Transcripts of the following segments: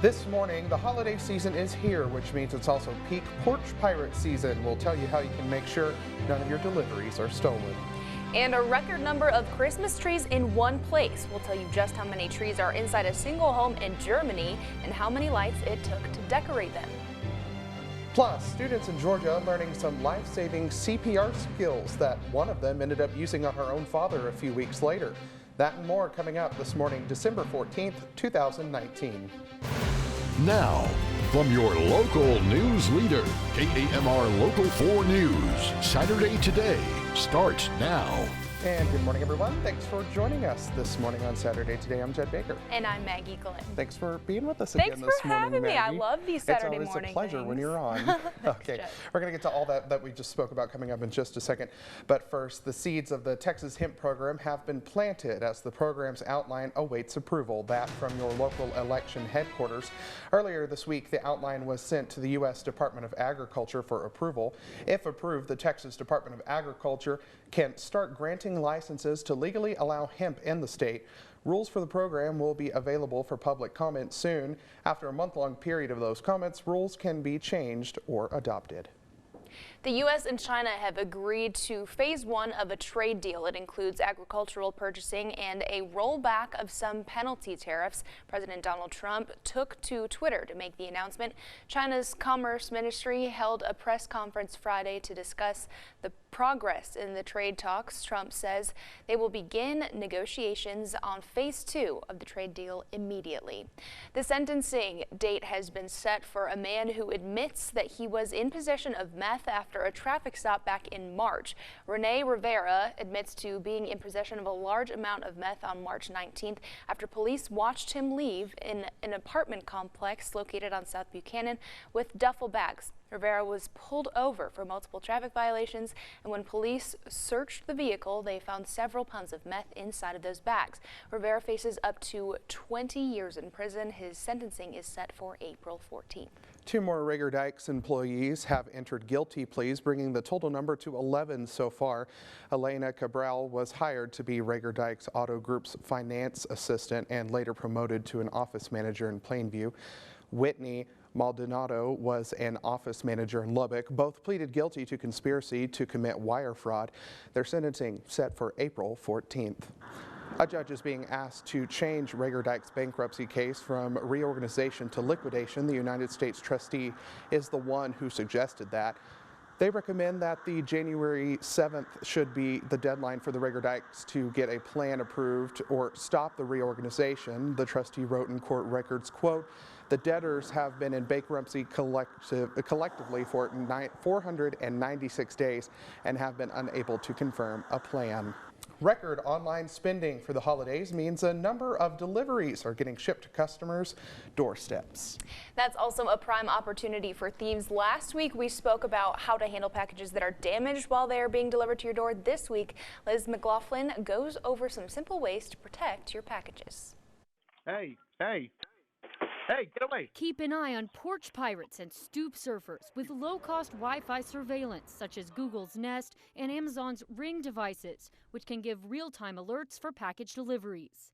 This morning, the holiday season is here, which means it's also peak porch pirate season. We'll tell you how you can make sure none of your deliveries are stolen. And a record number of Christmas trees in one place. We'll tell you just how many trees are inside a single home in Germany and how many lights it took to decorate them. Plus, students in Georgia learning some life-saving CPR skills that one of them ended up using on her own father a few weeks later. That and more coming up this morning, December 14th, 2019. Now, from your local news leader, KAMR Local 4 News, Saturday Today starts now. And good morning, everyone. Thanks for joining us this morning on Saturday Today. I'm Jed Baker. And I'm Maggie Glenn. Thanks for being with us again this morning, Thanks for having me. I Maggie. love these Saturday morning. It's always a pleasure things. when you're on. Okay, we're going to get to all that we just spoke about coming up in just a second. But first, the seeds of the Texas Hemp Program have been planted as the program's outline awaits approval. That from your local election headquarters. Earlier this week, the outline was sent to the U.S. Department of Agriculture for approval. If approved, the Texas Department of Agriculture can start granting licenses to legally allow hemp in the state. Rules for the program will be available for public comment soon. After a month-long period of those comments, rules can be changed or adopted. The U.S. and China have agreed to phase one of a trade deal. It includes agricultural purchasing and a rollback of some penalty tariffs. President Donald Trump took to Twitter to make the announcement. China's Commerce Ministry held a press conference Friday to discuss the progress in the trade talks. Trump says they will begin negotiations on phase two of the trade deal immediately. The sentencing date has been set for a man who admits that he was in possession of meth after a traffic stop back in March. Rene Rivera admits to being in possession of a large amount of meth on March 19th after police watched him leave in an apartment complex located on South Buchanan with duffel bags. Rivera was pulled over for multiple traffic violations, and when police searched the vehicle, they found several pounds of meth inside of those bags. Rivera faces up to 20 years in prison. His sentencing is set for April 14th. Two more Rager Dykes employees have entered guilty pleas, bringing the total number to 11 so far. Elena Cabral was hired to be Rager Dykes Auto Group's finance assistant and later promoted to an office manager in Plainview. Whitney Maldonado was an office manager in Lubbock. Both pleaded guilty to conspiracy to commit wire fraud. Their sentencing set for April 14th. A judge is being asked to change Rager Dykes' bankruptcy case from reorganization to liquidation. The United States trustee is the one who suggested that. They recommend that the January 7th should be the deadline for the Rager Dykes to get a plan approved or stop the reorganization. The trustee wrote in court records, quote, "The debtors have been in bankruptcy collectively for 496 days and have been unable to confirm a plan." Record online spending for the holidays means a number of deliveries are getting shipped to customers' doorsteps. That's also a prime opportunity for thieves. Last week we spoke about how to handle packages that are damaged while they are being delivered to your door. This week, Liz McLaughlin goes over some simple ways to protect your packages. Hey, get away. Keep an eye on porch pirates and stoop surfers with low-cost Wi-Fi surveillance, such as Google's Nest and Amazon's Ring devices, which can give real-time alerts for package deliveries.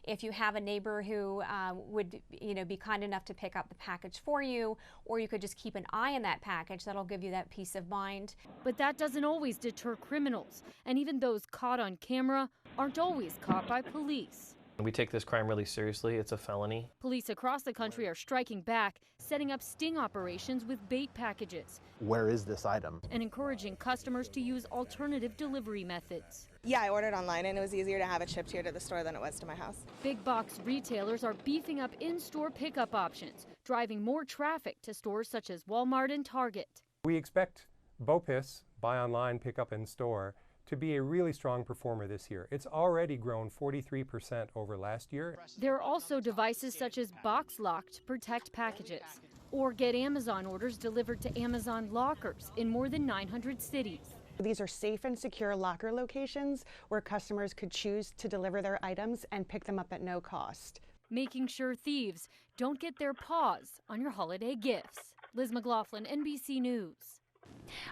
If you have a neighbor who would be kind enough to pick up the package for you, or you could just keep an eye on that package, that'll give you that peace of mind. But that doesn't always deter criminals, and even those caught on camera aren't always caught by police. We take this crime really seriously. It's a felony. Police across the country are striking back, setting up sting operations with bait packages. Where is this item? And encouraging customers to use alternative delivery methods. Yeah, I ordered online and it was easier to have it shipped here to the store than it was to my house. Big box retailers are beefing up in-store pickup options, driving more traffic to stores such as Walmart and Target. We expect BOPIS, buy online, pick up in store, to be a really strong performer this year. It's already grown 43% over last year. There are also devices such as Box Lock to protect packages, or get Amazon orders delivered to Amazon lockers in more than 900 cities. These are safe and secure locker locations where customers could choose to deliver their items and pick them up at no cost. Making sure thieves don't get their paws on your holiday gifts. Liz McLaughlin, NBC News.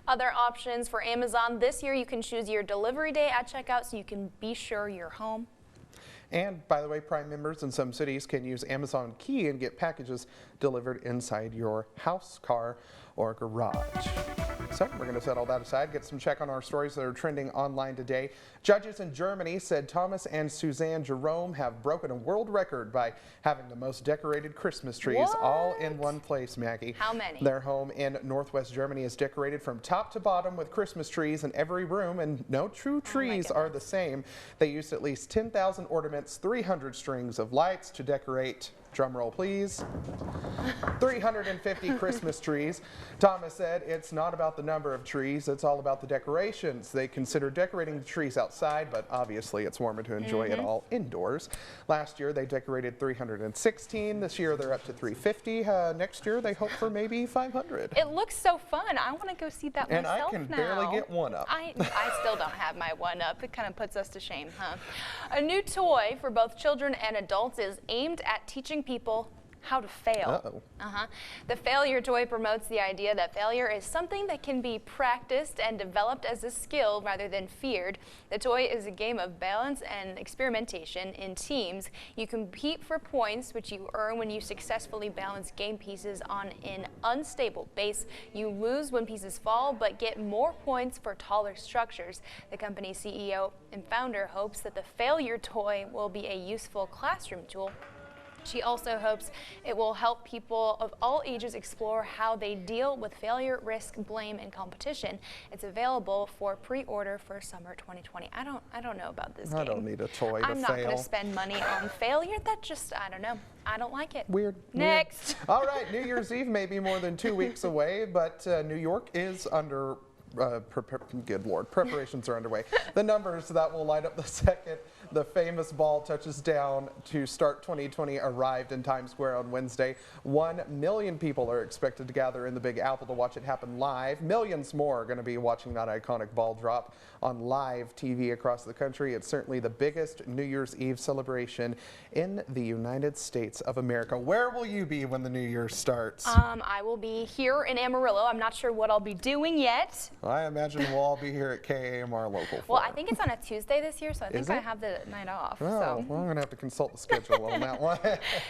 Other options for Amazon this year, you can choose your delivery day at checkout so you can be sure you're home. And by the way, Prime members in some cities can use Amazon Key and get packages delivered inside your house, car, or garage. So we're going to set all that aside, get some check on our stories that are trending online today. Judges in Germany said Thomas and Suzanne Jerome have broken a world record by having the most decorated Christmas trees all in one place, Maggie. How many? Their home in Northwest Germany is decorated from top to bottom with Christmas trees in every room, and no true trees are the same. They used at least 10,000 ornaments, 300 strings of lights to decorate, drum roll please, 350 Christmas trees. Thomas said it's not about the number of trees, it's all about the decorations. They consider decorating the trees outside, but obviously it's warmer to enjoy it all indoors. Last year they decorated 316. This year they're up to 350. Next year they hope for maybe 500. It looks so fun. I want to go see that and myself I can now. barely get one up. I still don't have my one up. It kind of puts us to shame, huh? A new toy for both children and adults is aimed at teaching people how to fail. The failure toy promotes the idea that failure is something that can be practiced and developed as a skill rather than feared. The toy is a game of balance and experimentation in teams. You compete for points, which you earn when you successfully balance game pieces on an unstable base. You lose when pieces fall, but get more points for taller structures. The company's CEO and founder hopes that the failure toy will be a useful classroom tool. She also hopes it will help people of all ages explore how they deal with failure, risk, blame, and competition. It's available for pre-order for summer 2020. I don't know about this game. I don't need a toy to fail. I'm not going to spend money on failure. That just, I don't know. I don't like it. Weird. Next. All right, New Year's Eve may be more than 2 weeks away, but New York is under good Lord, preparations are underway. The numbers that will light up the second the famous ball touches down to start 2020 arrived in Times Square on Wednesday. 1 million people are expected to gather in the Big Apple to watch it happen live. Millions more are going to be watching that iconic ball drop on live TV across the country. It's certainly the biggest New Year's Eve celebration in the United States of America. Where will you be when the New Year starts? I will be here in Amarillo. I'm not sure what I'll be doing yet. I imagine we'll all be here at KAMR Local 4. Well, I think it's on a Tuesday this year, so I think I have the night off. Oh, so. Well, I'm going to have to consult the schedule on that one.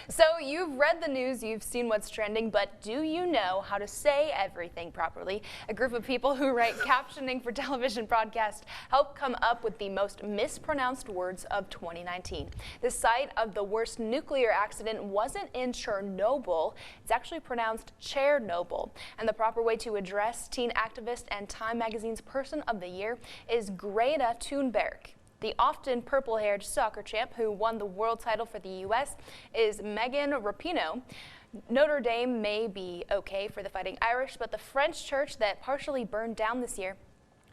So you've read the news, you've seen what's trending, but do you know how to say everything properly? A group of people who write captioning for television broadcasts helped come up with the most mispronounced words of 2019. The site of the worst nuclear accident wasn't in Chernobyl. It's actually pronounced Chernobyl. And the proper way to address teen activist and Time Magazine's Person of the Year is Greta Thunberg. The often purple-haired soccer champ who won the world title for the U.S. is Megan Rapinoe. Notre Dame may be okay for the Fighting Irish, but the French church that partially burned down this year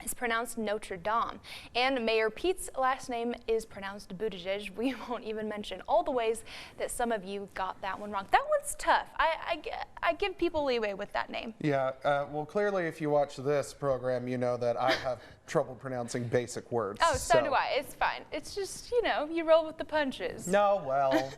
is pronounced Notre Dame. And Mayor Pete's last name is pronounced Buttigieg. We won't even mention all the ways that some of you got that one wrong. That one's tough. I give people leeway with that name. Yeah, well, clearly if you watch this program, you know that I have trouble pronouncing basic words. Oh, so do I. It's fine. It's just, you know, you roll with the punches. No, well.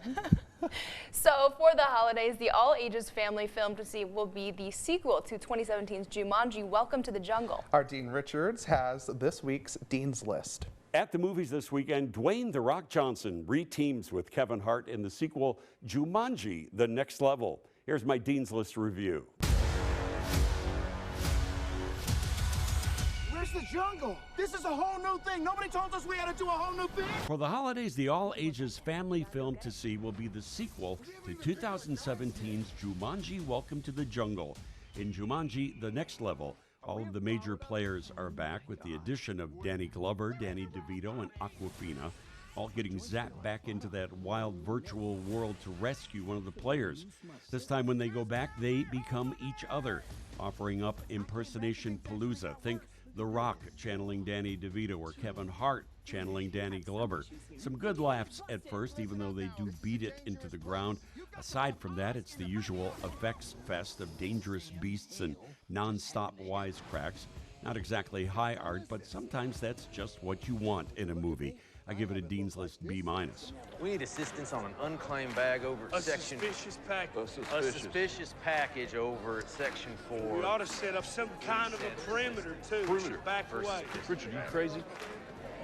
So for the holidays, the all-ages family film to see will be the sequel to 2017's Jumanji, Welcome to the Jungle. Our Dean Richards has this week's Dean's List. At the movies this weekend, Dwayne "The Rock" Johnson re-teams with Kevin Hart in the sequel Jumanji, The Next Level. Here's my Dean's List review. Where's the jungle? This is a whole new thing. Nobody told us we had to do a whole new thing. For the holidays, the all-ages family film to see will be the sequel to 2017's Jumanji, Welcome to the Jungle. In Jumanji, The Next Level, all of the major players are back with the addition of Danny Glover, Danny DeVito, and Awkwafina, all getting zapped back into that wild virtual world to rescue one of the players. This time when they go back, they become each other, offering up impersonation palooza. Think The Rock channeling Danny DeVito or Kevin Hart channeling Danny Glover. Some good laughs at first, even though they do beat it into the ground. Aside from that, it's the usual effects fest of dangerous beasts and non-stop wisecracks. Not exactly high art, but sometimes that's just what you want in a movie. I give it a Dean's List B-. We need assistance on an unclaimed bag over at Section... A suspicious package over at Section 4. We ought to set up some kind of a perimeter, too. Perimeter. Back away. Richard, you crazy?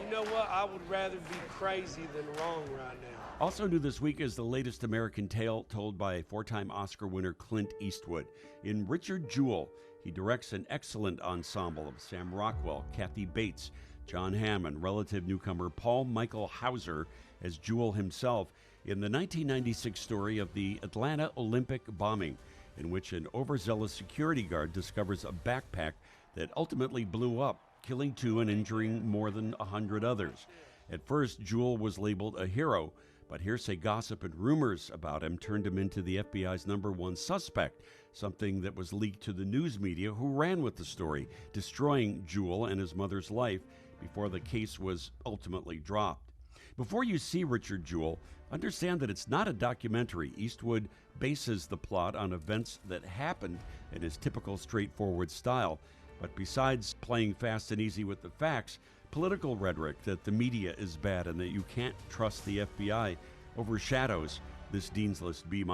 You know what? I would rather be crazy than wrong right now. Also new this week is the latest American tale told by 4-time Oscar winner Clint Eastwood. In Richard Jewell, he directs an excellent ensemble of Sam Rockwell, Kathy Bates, John Hamm, and relative newcomer Paul Michael Hauser as Jewell himself in the 1996 story of the Atlanta Olympic bombing, in which an overzealous security guard discovers a backpack that ultimately blew up, killing 2 and injuring more than 100 others. At first, Jewell was labeled a hero, but hearsay gossip and rumors about him turned him into the FBI's #1 suspect, something that was leaked to the news media who ran with the story, destroying Jewell and his mother's life before the case was ultimately dropped. Before you see Richard Jewell, understand that it's not a documentary. Eastwood bases the plot on events that happened in his typical straightforward style. But besides playing fast and easy with the facts, political rhetoric that the media is bad and that you can't trust the FBI overshadows this Dean's List B-.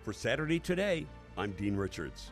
For Saturday Today, I'm Dean Richards.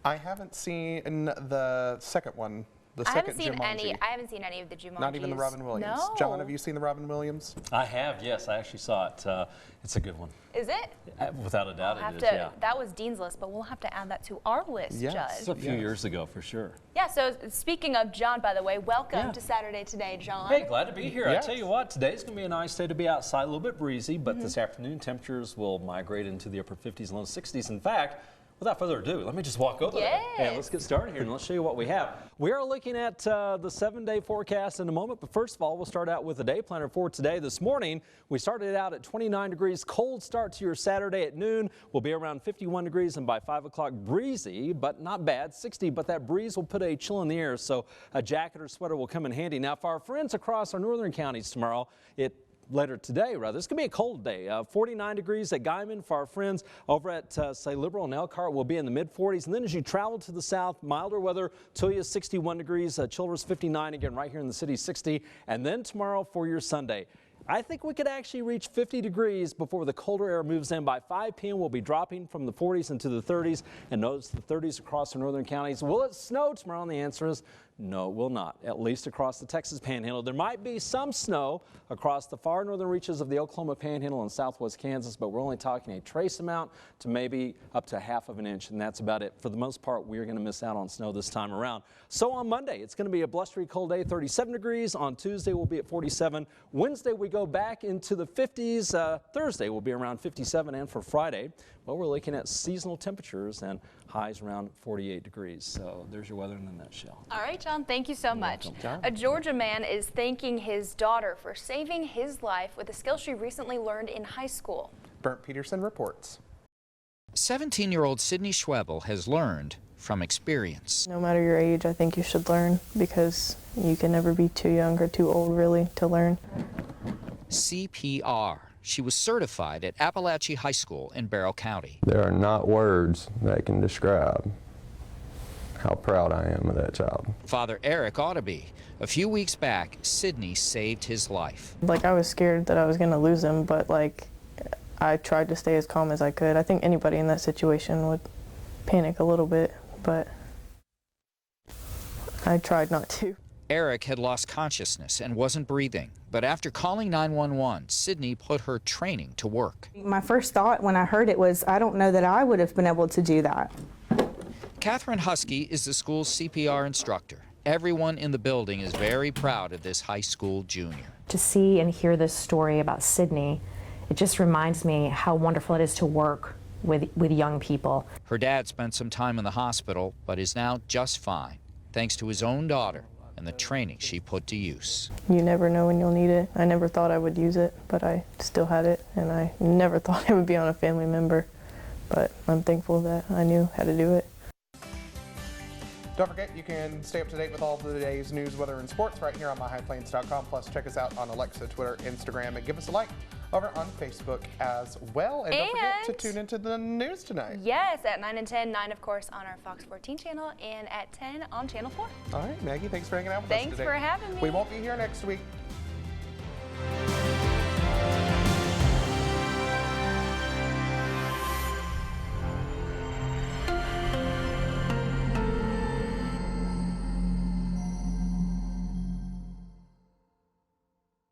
I haven't seen the second one. I haven't seen any of the Jumanjis. Not even the Robin Williams. No. John, have you seen the Robin Williams? I have, yes. I actually saw it. It's a good one. Is it? Without a doubt it is, yeah. That was Dean's List, but we'll have to add that to our list, Yes. Judge. It's a few years ago, for sure. Yeah, so speaking of John, by the way, welcome to Saturday Today, John. Hey, glad to be here. Yes. I tell you what, today's going to be a nice day to be outside, a little bit breezy, but this afternoon temperatures will migrate into the upper 50s and low 60s. In fact, without further ado, let me just walk over there. And let's get started here and let's show you what we have. We are looking at the 7-day forecast in a moment, but first of all, we'll start out with the day planner for today. This morning, we started out at 29 degrees. Cold start to your Saturday at noon. We'll be around 51 degrees, and by 5 o'clock, breezy, but not bad, 60. But that breeze will put a chill in the air, so a jacket or sweater will come in handy. Now, for our friends across our northern counties tomorrow, later today, rather. It's going to be a cold day. 49 degrees at Guyman for our friends over at, say, Liberal and Elkhart will be in the mid-40s. And then as you travel to the south, milder weather, Tulia 61 degrees, Childress 59, again, right here in the city, 60. And then tomorrow for your Sunday, I think we could actually reach 50 degrees before the colder air moves in. By 5 p.m., we'll be dropping from the 40s into the 30s. And notice the 30s across the northern counties. Will it snow tomorrow? And the answer is no, it will not, at least across the Texas Panhandle. There might be some snow across the far northern reaches of the Oklahoma Panhandle and southwest Kansas, but we're only talking a trace amount to maybe up to ½ of an inch, and that's about it. For the most part, we're going to miss out on snow this time around. So on Monday, it's going to be a blustery cold day, 37 degrees. On Tuesday, we'll be at 47. Wednesday, we go back into the 50s. Thursday, will be around 57. And for Friday, well, we're looking at seasonal temperatures and highs around 48 degrees. So there's your weather in a nutshell. All right, John, thank you so much. John. A Georgia man is thanking his daughter for saving his life with a skill she recently learned in high school. Bernd Peterson reports. 17-year-old Sydney Schwebel has learned from experience. No matter your age, I think you should learn because you can never be too young or too old, really, to learn. CPR. She was certified at Appalachia High School in Barrow County. There are not words that can describe how proud I am of that child. Father Eric ought to be. A few weeks back, Sydney saved his life. I was scared that I was going to lose him, but I tried to stay as calm as I could. I think anybody in that situation would panic a little bit, but I tried not to. Eric had lost consciousness and wasn't breathing, but after calling 911, Sydney put her training to work. My first thought when I heard it was, I don't know that I would have been able to do that. Catherine Husky is the school's CPR instructor. Everyone in the building is very proud of this high school junior. To see and hear this story about Sydney, it just reminds me how wonderful it is to work with young people. Her dad spent some time in the hospital, but is now just fine, thanks to his own daughter and the training she put to use. You never know when you'll need it. I never thought I would use it, but I still had it, and I never thought it would be on a family member. But I'm thankful that I knew how to do it. Don't forget, you can stay up to date with all of the day's news, weather, and sports right here on myhighplains.com. Plus, check us out on Alexa, Twitter, Instagram, and give us a like over on Facebook as well. And don't forget to tune into the news tonight. Yes, at 9 and 10. 9, of course, on our Fox 14 channel, and at 10 on Channel 4. All right, Maggie, thanks for hanging out with us today. Thanks for having me. We won't be here next week.